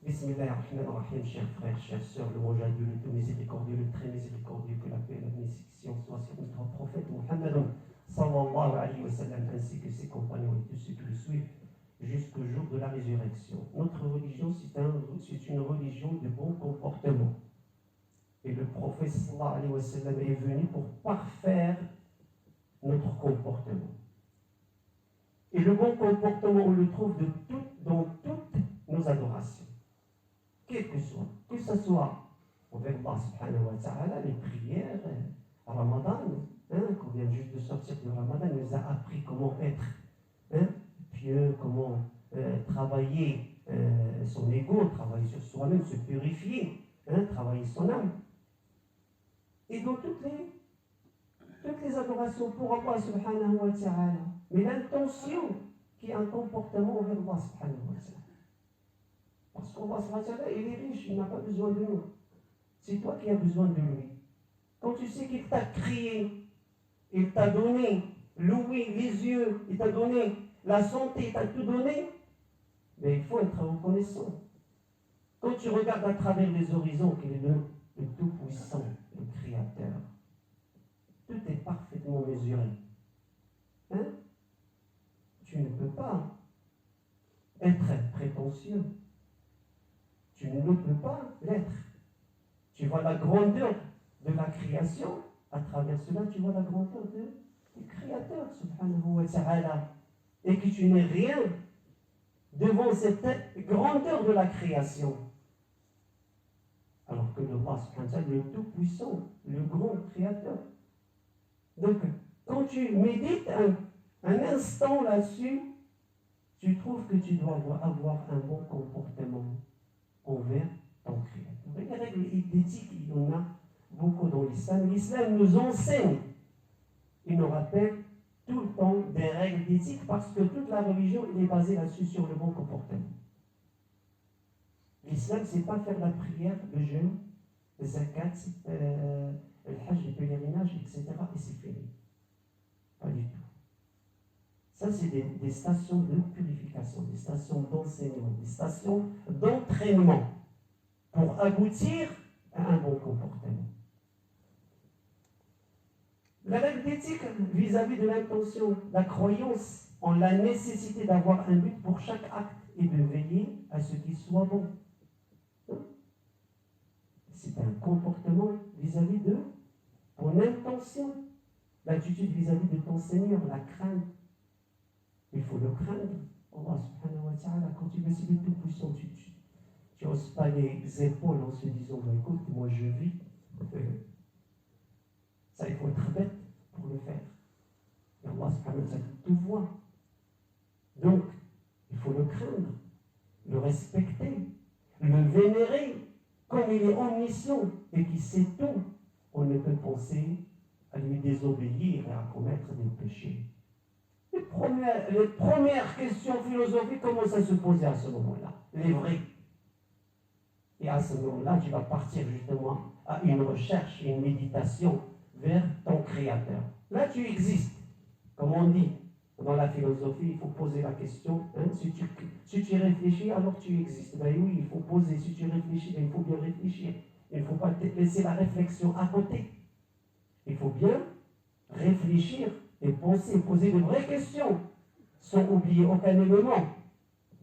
Bismillahirrahmanirrahim, chers frères, chères sœurs, louange à Dieu, le tout miséricordieux, le très miséricordieux, que la paix et la bénédiction soient sur notre prophète Muhammad sallallahu alayhi wa sallam, ainsi que ses compagnons et tous ceux qui le suivent jusqu'au jour de la résurrection. Notre religion, c'est une religion de bon comportement. Et le prophète sallallahu alayhi wa sallam est venu pour parfaire notre comportement. Et le bon comportement, on le trouve dans toutes nos adorations. Quel que soit, que ce soit envers Allah subhanahu wa ta'ala, les prières, Ramadan, qu'on vient juste de sortir de Ramadan, nous a appris comment être pieux, comment travailler son ego, travailler sur soi-même, se purifier, travailler son âme. Et dans toutes les adorations pour Allah subhanahu wa ta'ala, mais l'intention qui est un comportement envers Allah subhanahu wa ta'ala. Parce qu'Allah subhanahu wa ta'ala, il est riche, il n'a pas besoin de nous. C'est toi qui as besoin de lui. Quand tu sais qu'il t'a créé, il t'a donné l'ouïe, les yeux, il t'a donné la santé, il t'a tout donné, mais il faut être reconnaissant. Quand tu regardes à travers les horizons, qu'il est le Tout-Puissant, le Créateur, tout est parfaitement mesuré. Tu ne peux pas être prétentieux. Tu ne peux pas l'être. Tu vois la grandeur de la création, à travers cela, tu vois la grandeur du Créateur, subhanahu wa ta'ala, et que tu n'es rien devant cette grandeur de la création. Alors que le roi, subhanahu wa ta'ala, le tout-puissant, le grand Créateur. Donc, quand tu médites un instant là-dessus, tu trouves que tu dois avoir un bon comportement envers ton Créateur. Les règles d'éthique, il y en a beaucoup dans l'islam. L'islam nous enseigne, il nous rappelle tout le temps des règles d'éthique parce que toute la religion est basée là-dessus, sur le bon comportement. L'islam, c'est pas faire la prière, le jeûne, le zakat, le hajj, le pèlerinage, etc. et c'est fini. Pas du tout. Ça, c'est des stations de purification, des stations d'enseignement, des stations d'entraînement pour aboutir à un bon comportement. La règle d'éthique vis-à-vis de l'intention, la croyance en la nécessité d'avoir un but pour chaque acte et de veiller à ce qu'il soit bon. C'est un comportement vis-à-vis de ton intention, l'attitude vis-à-vis de ton Seigneur, la crainte. Il faut le craindre. Allah subhanahu wa ta'ala, quand tu veux essayer de tout puissant, tu n'oses pas les épaules en se disant, écoute, moi je vis. Ça, il faut être bête pour le faire. Et Allah subhanahu wa ta'ala te voit. Donc, il faut le craindre, le respecter, le vénérer, comme il est omniscient et qu'il sait tout. On ne peut penser à lui désobéir et à commettre des péchés. Les premières questions philosophiques commencent à se poser à ce moment-là, les vraies. Et à ce moment-là, tu vas partir justement à une recherche, une méditation vers ton Créateur. Là, tu existes. Comme on dit dans la philosophie, il faut poser la question. Si tu réfléchis, alors tu existes. Ben oui, il faut poser. Si tu réfléchis, il faut bien réfléchir. Il ne faut pas laisser la réflexion à côté. Il faut bien réfléchir et penser, poser de vraies questions, sans oublier aucun élément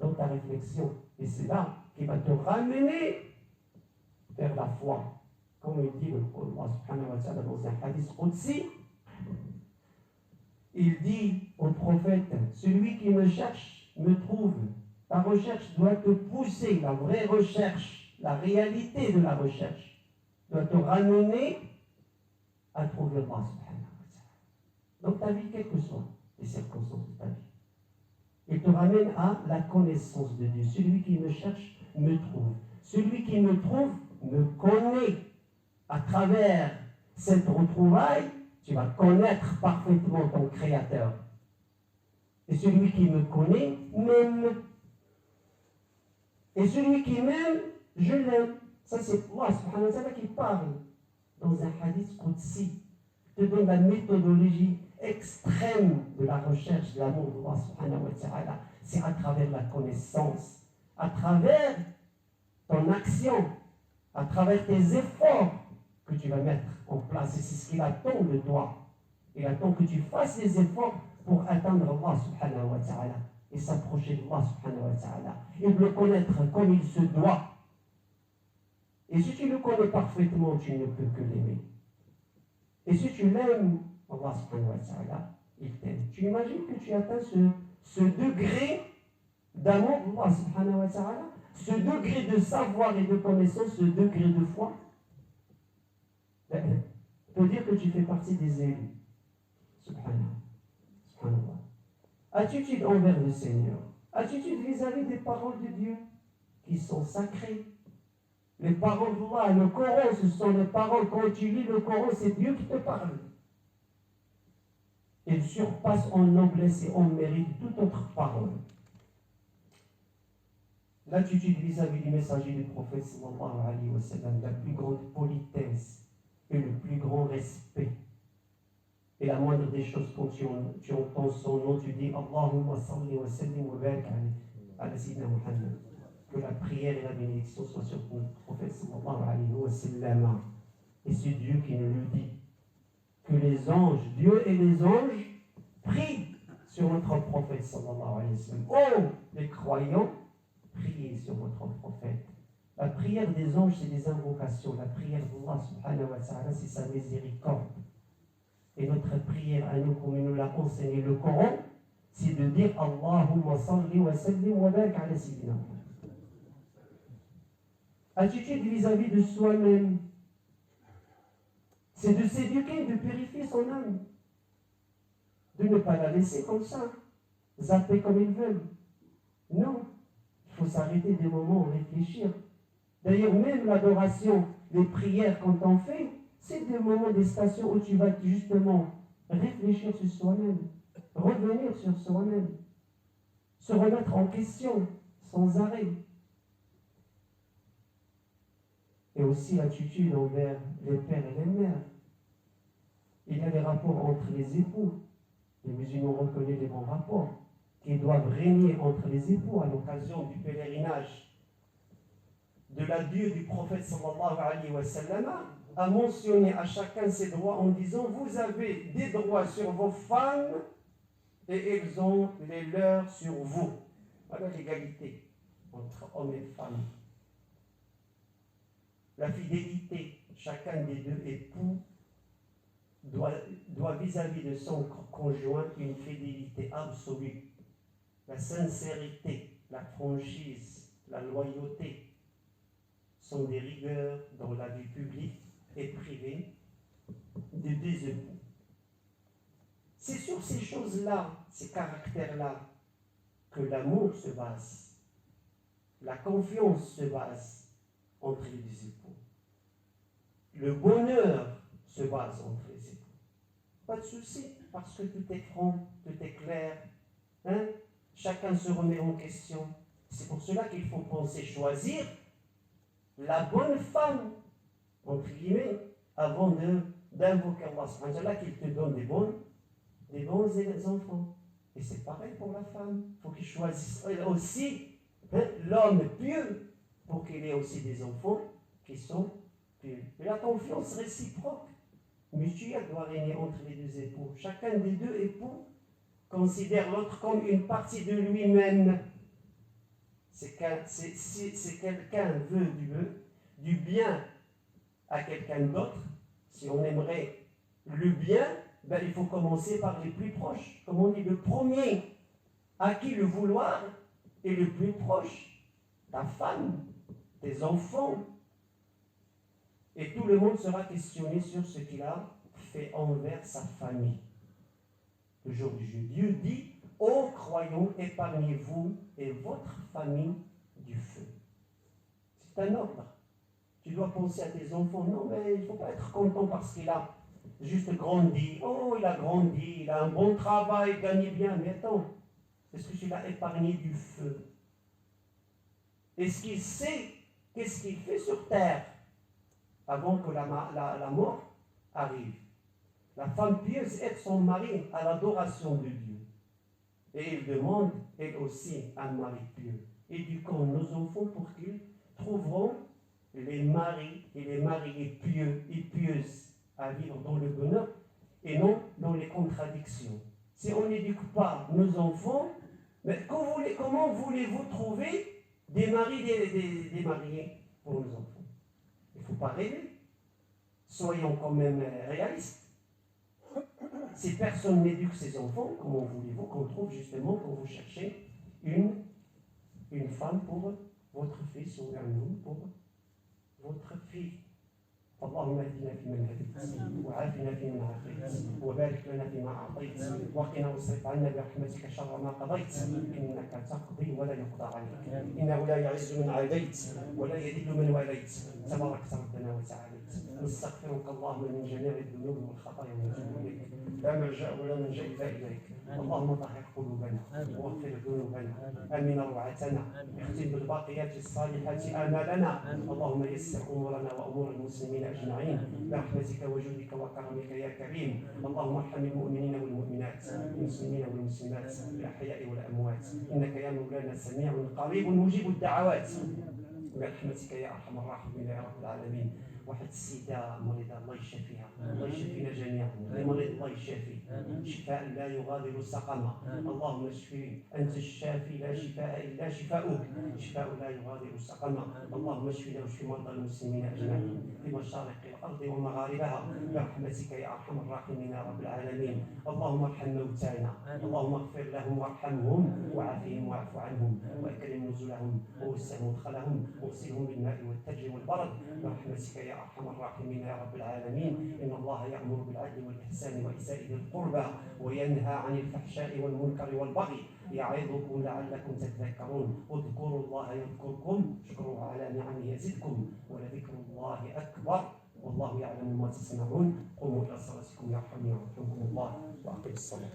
dans ta réflexion. Et c'est là qui va te ramener vers la foi. Comme il dit le Allah subhanahu wa ta'ala dans un hadith qudsi, il dit au prophète, celui qui me cherche me trouve. Ta recherche doit te pousser, la vraie recherche, la réalité de la recherche, doit te ramener à trouver Allah subhanahu wa ta'ala. Donc ta vie, quelles que soient les circonstances de ta vie, il te ramène à la connaissance de Dieu. Celui qui me cherche me trouve. Celui qui me trouve me connaît. À travers cette retrouvaille, tu vas connaître parfaitement ton Créateur. Et celui qui me connaît m'aime. Et celui qui m'aime, je l'aime. Ça, c'est Allah subhanahu wa ta'ala qui parle dans un hadith qudsi. Te donne la méthodologie extrême de la recherche de l'amour d'Allah subhanahu wa ta'ala. C'est à travers la connaissance, à travers ton action, à travers tes efforts que tu vas mettre en place. Et c'est ce qu'il attend de toi. Il attend que tu fasses des efforts pour atteindre Allah subhanahu wa ta'ala et s'approcher d'Allah subhanahu wa ta'ala et le connaître comme il se doit. Et si tu le connais parfaitement, tu ne peux que l'aimer. Et si tu l'aimes, Allah subhanahu wa ta'ala, il t'aime. Tu imagines que tu atteins ce degré d'amour d'Allah subhanahu wa ta'ala, ce degré de savoir et de connaissance, ce degré de foi, peut dire que tu fais partie des élus. Subhanallah. Attitude envers le Seigneur. Attitude vis-à-vis des paroles de Dieu qui sont sacrées. Les paroles d'Allah, le Coran, ce sont les paroles. Quand tu lis le Coran, c'est Dieu qui te parle. Il surpasse en noblesse et en mérite toute autre parole. L'attitude vis-à-vis du messager du prophète sallallahu alayhi wa sallam, la plus grande politesse et le plus grand respect. Et la moindre des choses, quand tu entends son nom, tu dis Allahumma salli wa sallim wa barik ala sayyidina Muhammad. Que la prière et la bénédiction soient sur ton prophète sallallahu alayhi wa sallam. Et c'est Dieu qui nous le dit. Que les anges, Dieu et les anges, prient sur notre prophète sallallahu alayhi wa sallam. Oh, les croyants, priez sur votre prophète. La prière des anges, c'est des invocations. La prière d'Allah subhanahu wa ta'ala, c'est sa miséricorde. Et notre prière à nous, comme il nous l'a enseigné le Coran, c'est de dire Allahumma salli wa sallim wa barik ala sayyidina. Attitude vis-à-vis de soi-même, c'est de s'éduquer, de purifier son âme. De ne pas la laisser comme ça, zapper comme ils veulent. Non, il faut s'arrêter des moments, réfléchir. D'ailleurs, même l'adoration, les prières quand on fait, c'est des moments, des stations où tu vas justement réfléchir sur soi-même, revenir sur soi-même, se remettre en question sans arrêt. Et aussi l'attitude envers les pères et les mères. Il y a des rapports entre les époux. Les musulmans reconnaissent les bons rapports qui doivent régner entre les époux à l'occasion du pèlerinage de l'adieu du prophète sallallahu alayhi wa sallam, a mentionné à chacun ses droits en disant vous avez des droits sur vos femmes et elles ont les leurs sur vous. Voilà l'égalité entre hommes et femmes. La fidélité, chacun des deux époux doit vis-à-vis de son conjoint une fidélité absolue. La sincérité, la franchise, la loyauté sont des rigueurs dans la vie publique et privée de deux époux. C'est sur ces choses-là, ces caractères-là, que l'amour se base, la confiance se base entre les deux époux. Le bonheur se base entre les époux. Pas de souci, parce que tout est franc, tout est clair. Hein? Chacun se remet en question. C'est pour cela qu'il faut penser choisir la bonne femme, entre guillemets, avant d'invoquer Allah subhanahu wa ta'ala qu'il te donne des bons enfants. Et c'est pareil pour la femme. Il faut qu'il choisisse aussi l'homme pieux pour qu'il ait aussi des enfants qui sont pieux. Et la confiance réciproque, mutuelle, doit régner entre les deux époux. Chacun des deux époux considère l'autre comme une partie de lui-même. Si quelqu'un veut du bien à quelqu'un d'autre, si on aimerait le bien, ben il faut commencer par les plus proches. Comme on dit, le premier à qui le vouloir est le plus proche. Ta femme, tes enfants. Et tout le monde sera questionné sur ce qu'il a fait envers sa famille. Le jour du jeu, Dieu dit « Ô croyants, épargnez-vous et votre famille du feu. » C'est un ordre. Tu dois penser à tes enfants. Non, mais il ne faut pas être content parce qu'il a juste grandi. Oh, il a grandi, il a un bon travail, il gagne bien. Mais attends, est-ce que tu l'as épargné du feu? Est-ce qu'il sait qu'est-ce qu'il fait sur terre avant que la mort arrive? La femme pieuse aide son mari à l'adoration de Dieu. Et il demande, elle aussi, un mari pieux. Éduquons nos enfants pour qu'ils trouverons les maris et les mariés pieux et pieuses à vivre dans le bonheur et non dans les contradictions. Si on n'éduque pas nos enfants, mais comment voulez-vous trouver des maris, des mariés pour nos enfants? Il ne faut pas rêver. Soyons quand même réalistes. Si personne n'éduque ses enfants, comment voulez-vous qu'on trouve justement, quand vous cherchez une femme pour votre fils ou un homme pour votre fille? اللهم اهدنا فيمن هديت وعافنا فيمن عافيت وبارك لنا فيما اعطيت وقنا واصرف عنا برحمتك شر ما قضيت انك تقضي ولا يقضى عليك انه لا يعز من عاديت ولا يذل من واليت تباركت ربنا وتعاليت نستغفرك اللهم من جميع الذنوب والخطايا ونتوب اليك لا ملجا ولا منجا الا اليك اللهم طهر قلوبنا واغفر ذنوبنا امن روعتنا اختم بالباقيات الصالحات امالنا اللهم يسر امورنا وامور المسلمين أجمعين برحمتك وجودك وكرمك يا كريم اللهم ارحم المؤمنين والمؤمنات المسلمين والمسلمات الأحياء والأموات إنك يا مولانا سميع قريب مجيب الدعوات برحمتك يا أرحم الراحمين يا رب العالمين. واحد السيدة مريضة الله يشافيها الله يشافينا جميعا المريض الله يشافي شفاء لا يغادر سقما اللهم اشفي أنت الشافي لا شفاء إلا شفاؤك شفاء لا يغادر سقما اللهم اشفنا واشف مرضى المسلمين أجمعين في مشارق الأرض ومغاربها برحمتك يا أرحم الراحمين يا رب العالمين. اللهم ارحم موتانا اللهم اغفر لهم وارحمهم وعافهم واعف عنهم وأكرم نزلهم ووسع مدخلهم واغسلهم بالماء والثلج والبرد برحمتك يا أرحم الراحمين يا رب العالمين. إن الله يأمر بالعدل والإحسان وإيتاء ذي القربى وينهى عن الفحشاء والمنكر والبغي يعظكم لعلكم تذكرون اذكروا الله يذكركم اشكروه على نعمه يزدكم ولذكر الله أكبر والله يعلم ما تصنعون. قوموا إلى صلاتكم يرحمني ويرحمكم الله وأقم الصلاة.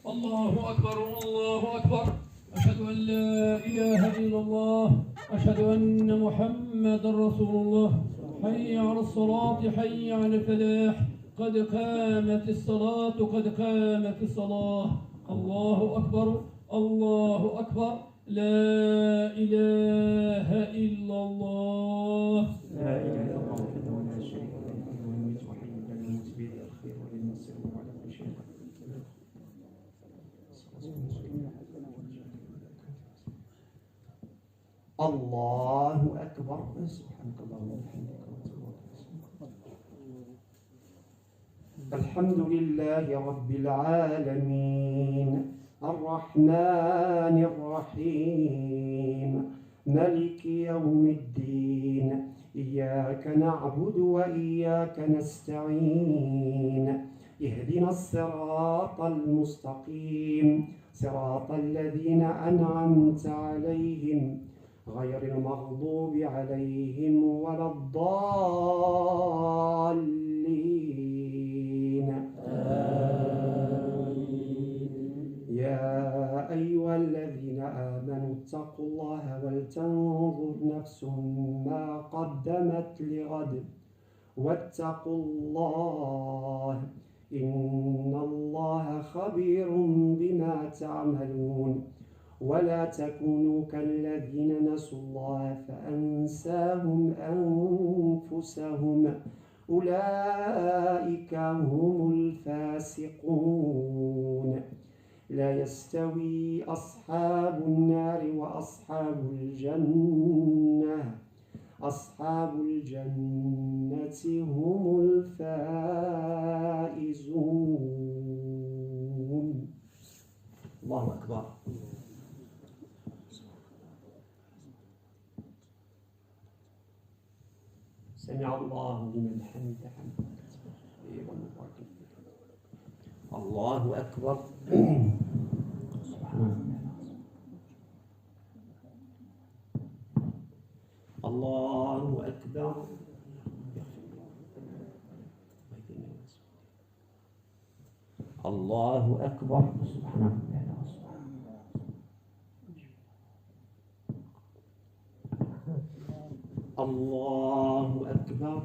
الله أكبر الله أكبر أشهد أن لا إله إلا الله أشهد أن محمدا رسول الله حي على الصلاة حي على الفلاح قد قامت الصلاة قد قامت الصلاة. الله أكبر الله أكبر لا إله إلا الله لا إله إلا الله وحده لا شريك له له الملك وحي لا يموت بيده الخير وإليه المصير وهو على كل شيء قدير. الله أكبر. سبحانك اللهم وبحمدك. الحمد لله رب العالمين الرحمن الرحيم ملك يوم الدين إياك نعبد وإياك نستعين اهدنا الصراط المستقيم صراط الذين أنعمت عليهم غير المغضوب عليهم ولا الضالين يا أيها الذين آمنوا اتقوا الله ولتنظر نفس ما قدمت لغد واتقوا الله إن الله خبير بما تعملون ولا تكونوا كالذين نسوا الله فأنساهم أنفسهم أولئك هم الفاسقون. لا يستوي أصحاب النار وأصحاب الجنة أصحاب الجنة هم الفائزون. الله أكبر. سمع الله لمن حمده. الله أكبر. الله أكبر. الله أكبر. سبحان الله أكبر.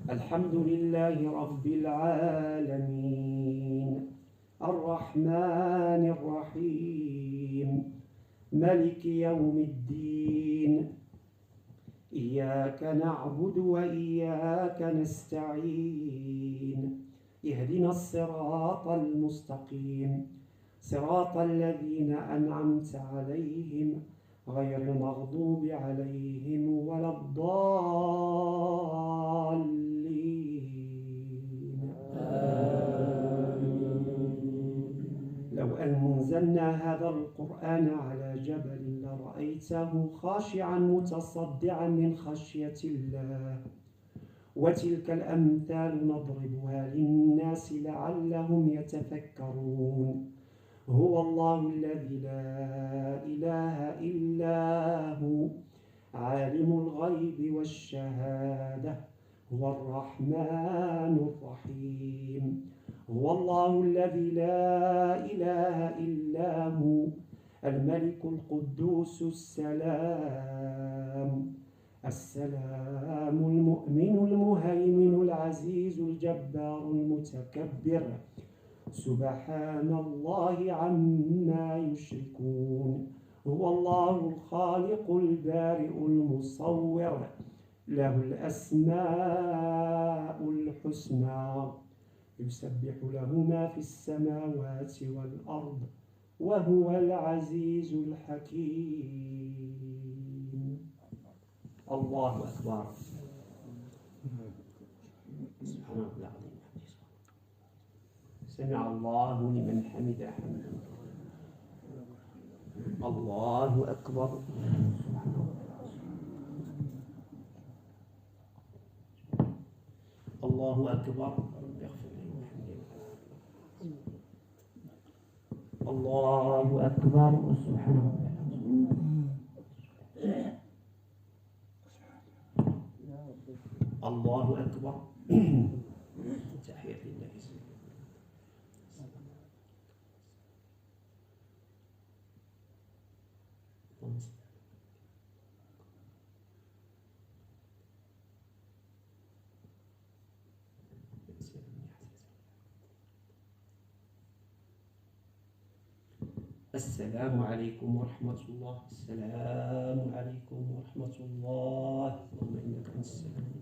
الحمد لله رب العالمين الرحمن الرحمن الرحيم ملك يوم الدين إياك نعبد وإياك نستعين اهدنا الصراط المستقيم صراط الذين أنعمت عليهم غير المغضوب عليهم ولا الضالين لو أنزلنا هذا القرآن على جبل لرأيته خاشعا متصدعا من خشية الله وتلك الأمثال نضربها للناس لعلهم يتفكرون هو الله الذي لا إله إلا هو عالم الغيب والشهادة هو الرحمن الرحيم هو الله الذي لا إله إلا هو الملك القدوس السلام المؤمن المهيمن العزيز الجبار المتكبر سبحان الله عما يشركون هو الله الخالق البارئ المصور له الأسماء الحسنى يسبح له ما في السماوات والأرض وهو العزيز الحكيم الله أكبر سبحان الله العظيم سمع الله لمن حمده حمدا الله أكبر الله أكبر الله أكبر سبحان الله الله أكبر تحية لله السلام عليكم ورحمة الله السلام عليكم ورحمة الله اللهم إنك أنت السلام